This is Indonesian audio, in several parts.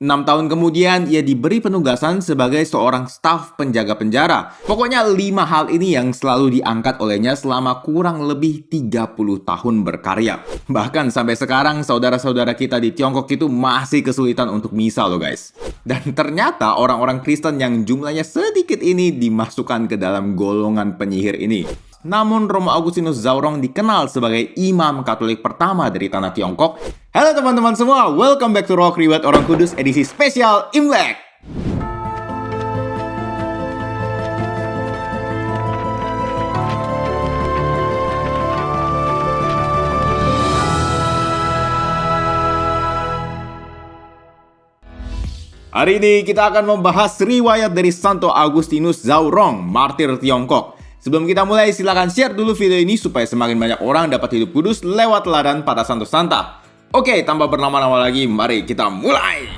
6 tahun kemudian, ia diberi penugasan sebagai seorang staf penjaga penjara. Pokoknya 5 hal ini yang selalu diangkat olehnya selama kurang lebih 30 tahun berkarya. Bahkan sampai sekarang, saudara-saudara kita di Tiongkok itu masih kesulitan untuk misa loh guys. Dan ternyata orang-orang Kristen yang jumlahnya sedikit ini dimasukkan ke dalam golongan penyihir ini. Namun Romo Agustinus Zaurong dikenal sebagai imam Katolik pertama dari tanah Tiongkok. Halo teman-teman semua, welcome back to Rock Riwayat Orang Kudus edisi spesial Imlek. Hari ini kita akan membahas riwayat dari Santo Agustinus Zaurong, martir Tiongkok. Sebelum kita mulai, silakan share dulu video ini supaya semakin banyak orang dapat hidup kudus lewat teladan para santo santa. Oke, tanpa berlama-lama lagi, mari kita mulai.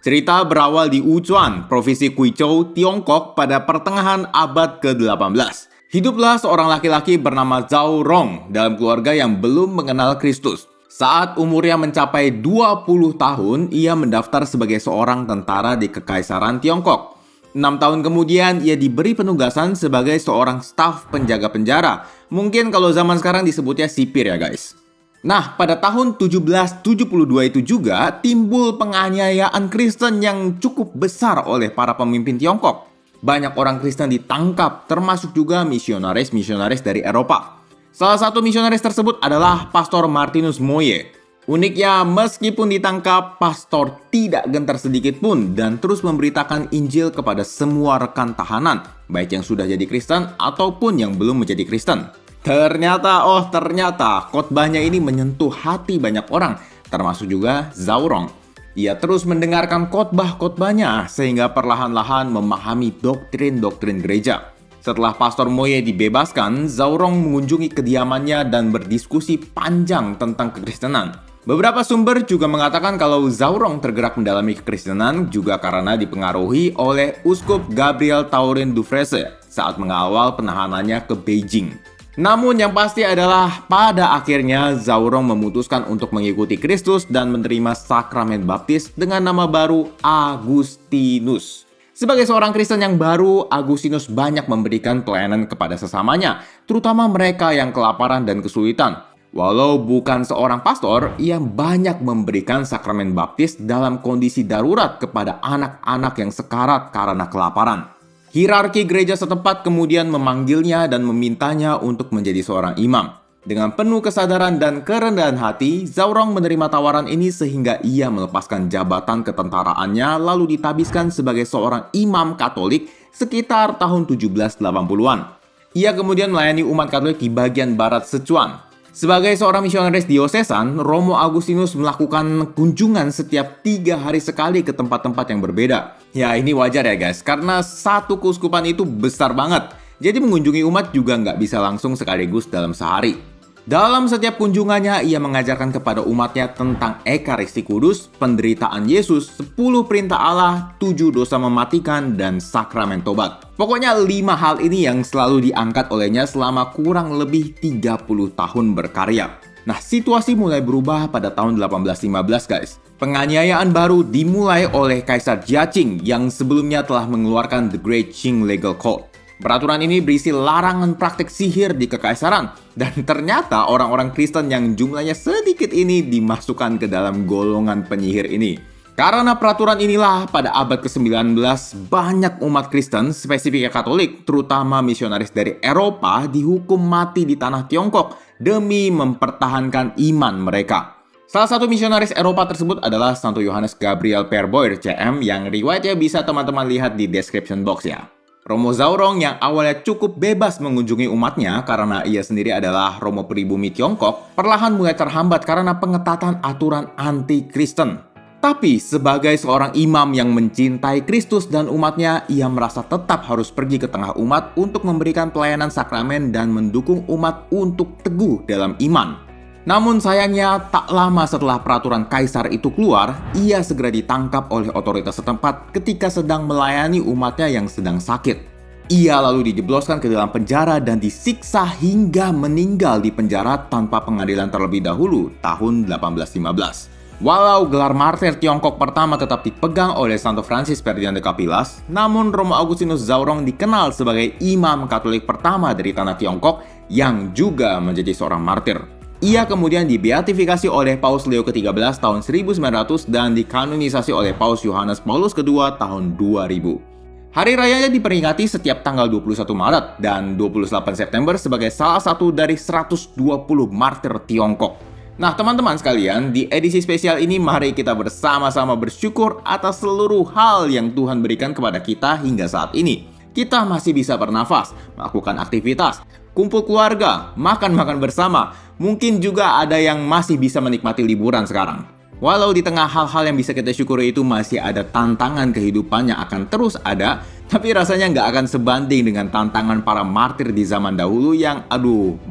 Cerita berawal di Wuchuan, Provinsi Guizhou, Tiongkok pada pertengahan abad ke-18. Hiduplah seorang laki-laki bernama Zhao Rong dalam keluarga yang belum mengenal Kristus. Saat umurnya mencapai 20 tahun, ia mendaftar sebagai seorang tentara di Kekaisaran Tiongkok. 6 tahun kemudian, ia diberi penugasan sebagai seorang staf penjaga penjara. Mungkin kalau zaman sekarang disebutnya sipir ya guys. Nah, pada tahun 1772 itu juga timbul penganiayaan Kristen yang cukup besar oleh para pemimpin Tiongkok. Banyak orang Kristen ditangkap, termasuk juga misionaris-misionaris dari Eropa. Salah satu misionaris tersebut adalah Pastor Martinus Moye. Uniknya, meskipun ditangkap, pastor tidak gentar sedikit pun dan terus memberitakan Injil kepada semua rekan tahanan, baik yang sudah jadi Kristen ataupun yang belum menjadi Kristen. Ternyata khotbahnya ini menyentuh hati banyak orang, termasuk juga Zaurong. Ia terus mendengarkan khotbah-khotbahnya sehingga perlahan-lahan memahami doktrin-doktrin gereja. Setelah Pastor Moye dibebaskan, Zaurong mengunjungi kediamannya dan berdiskusi panjang tentang kekristenan. Beberapa sumber juga mengatakan kalau Zaurong tergerak mendalami kekristenan juga karena dipengaruhi oleh Uskup Gabriel Taurin du Frese saat mengawal penahanannya ke Beijing. Namun yang pasti adalah pada akhirnya Zaurong memutuskan untuk mengikuti Kristus dan menerima sakramen baptis dengan nama baru Agustinus. Sebagai seorang Kristen yang baru, Agustinus banyak memberikan pelayanan kepada sesamanya, terutama mereka yang kelaparan dan kesulitan. Walau bukan seorang pastor, ia banyak memberikan sakramen baptis dalam kondisi darurat kepada anak-anak yang sekarat karena kelaparan. Hierarki gereja setempat kemudian memanggilnya dan memintanya untuk menjadi seorang imam. Dengan penuh kesadaran dan kerendahan hati, Zaurong menerima tawaran ini sehingga ia melepaskan jabatan ketentaraannya lalu ditabiskan sebagai seorang imam Katolik sekitar tahun 1780-an. Ia kemudian melayani umat Katolik di bagian barat Sichuan. Sebagai seorang misionaris diosesan, Romo Agustinus melakukan kunjungan setiap 3 hari sekali ke tempat-tempat yang berbeda. Ya ini wajar ya guys, karena satu keuskupan itu besar banget. Jadi mengunjungi umat juga nggak bisa langsung sekaligus dalam sehari. Dalam setiap kunjungannya, ia mengajarkan kepada umatnya tentang Ekaristi Kudus, penderitaan Yesus, 10 perintah Allah, 7 dosa mematikan, dan sakramen tobat. Pokoknya 5 hal ini yang selalu diangkat olehnya selama kurang lebih 30 tahun berkarya. Nah, situasi mulai berubah pada tahun 1815 guys. Penganiayaan baru dimulai oleh Kaisar Jiaqing yang sebelumnya telah mengeluarkan The Great Qing Legal Code. Peraturan ini berisi larangan praktik sihir di kekaisaran, dan ternyata orang-orang Kristen yang jumlahnya sedikit ini dimasukkan ke dalam golongan penyihir ini. Karena peraturan inilah, pada abad ke-19 banyak umat Kristen, spesifiknya Katolik, terutama misionaris dari Eropa, dihukum mati di tanah Tiongkok demi mempertahankan iman mereka. Salah satu misionaris Eropa tersebut adalah Santo Johannes Gabriel Perboyr, CM, yang riwayatnya bisa teman-teman lihat di description box ya. Romo Zaurong yang awalnya cukup bebas mengunjungi umatnya karena ia sendiri adalah Romo pribumi Tiongkok, perlahan mulai terhambat karena pengetatan aturan anti-Kristen. Tapi sebagai seorang imam yang mencintai Kristus dan umatnya, ia merasa tetap harus pergi ke tengah umat untuk memberikan pelayanan sakramen dan mendukung umat untuk teguh dalam iman. Namun sayangnya, tak lama setelah peraturan kaisar itu keluar, ia segera ditangkap oleh otoritas setempat ketika sedang melayani umatnya yang sedang sakit. Ia lalu dijebloskan ke dalam penjara dan disiksa hingga meninggal di penjara tanpa pengadilan terlebih dahulu tahun 1815. Walau gelar martir Tiongkok pertama tetap dipegang oleh Santo Francis Ferdinand de Capillas, namun Romo Agustinus Zaurong dikenal sebagai imam Katolik pertama dari tanah Tiongkok yang juga menjadi seorang martir. Ia kemudian dibeatifikasi oleh Paus Leo ke-13 tahun 1900 dan dikanonisasi oleh Paus Yohanes Paulus II tahun 2000. Hari rayanya diperingati setiap tanggal 21 Maret dan 28 September sebagai salah satu dari 120 martir Tiongkok. Nah teman-teman sekalian, di edisi spesial ini mari kita bersama-sama bersyukur atas seluruh hal yang Tuhan berikan kepada kita hingga saat ini. Kita masih bisa bernafas, melakukan aktivitas, kumpul keluarga, makan-makan bersama. Mungkin juga ada yang masih bisa menikmati liburan sekarang. Walau di tengah hal-hal yang bisa kita syukuri itu masih ada tantangan kehidupan yang akan terus ada, tapi rasanya nggak akan sebanding dengan tantangan para martir di zaman dahulu yang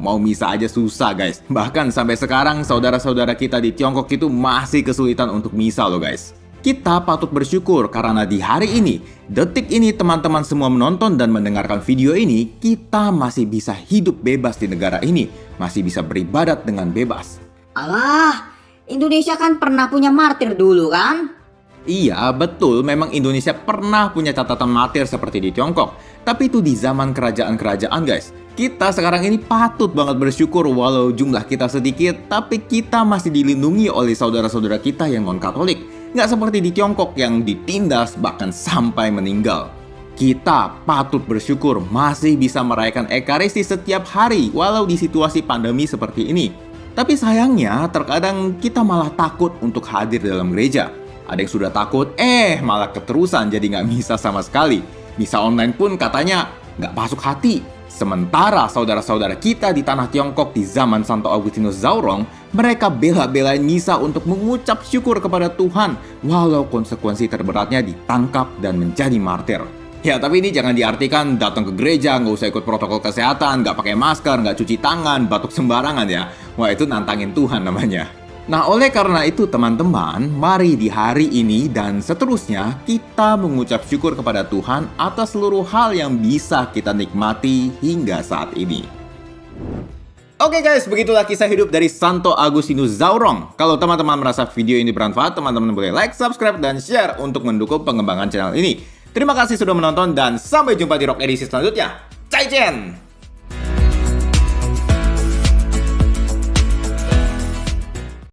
mau misa aja susah guys. Bahkan sampai sekarang saudara-saudara kita di Tiongkok itu masih kesulitan untuk misa loh guys. Kita patut bersyukur karena di hari ini, detik ini teman-teman semua menonton dan mendengarkan video ini, kita masih bisa hidup bebas di negara ini, masih bisa beribadat dengan bebas. Alah, Indonesia kan pernah punya martir dulu kan? Iya, betul. Memang Indonesia pernah punya catatan martir seperti di Tiongkok. Tapi itu di zaman kerajaan-kerajaan, guys. Kita sekarang ini patut banget bersyukur walau jumlah kita sedikit, tapi kita masih dilindungi oleh saudara-saudara kita yang non-Katolik. Nggak seperti di Tiongkok yang ditindas bahkan sampai meninggal. Kita patut bersyukur masih bisa merayakan Ekaristi setiap hari walau di situasi pandemi seperti ini. Tapi sayangnya, terkadang kita malah takut untuk hadir dalam gereja. Ada yang sudah takut, malah keterusan jadi nggak misa sama sekali. Misa online pun katanya nggak masuk hati. Sementara saudara-saudara kita di tanah Tiongkok di zaman Santo Agustinus Zaurong, mereka bela-belain misa untuk mengucap syukur kepada Tuhan, walau konsekuensi terberatnya ditangkap dan menjadi martir. Ya, tapi ini jangan diartikan datang ke gereja, nggak usah ikut protokol kesehatan, nggak pakai masker, nggak cuci tangan, batuk sembarangan ya. Wah, itu nantangin Tuhan namanya. Nah, oleh karena itu teman-teman, mari di hari ini dan seterusnya kita mengucap syukur kepada Tuhan atas seluruh hal yang bisa kita nikmati hingga saat ini. Oke guys, begitulah kisah hidup dari Santo Agustinus Zaurong. Kalau teman-teman merasa video ini bermanfaat, teman-teman boleh like, subscribe, dan share untuk mendukung pengembangan channel ini. Terima kasih sudah menonton dan sampai jumpa di Rock edisi selanjutnya. Zaijian!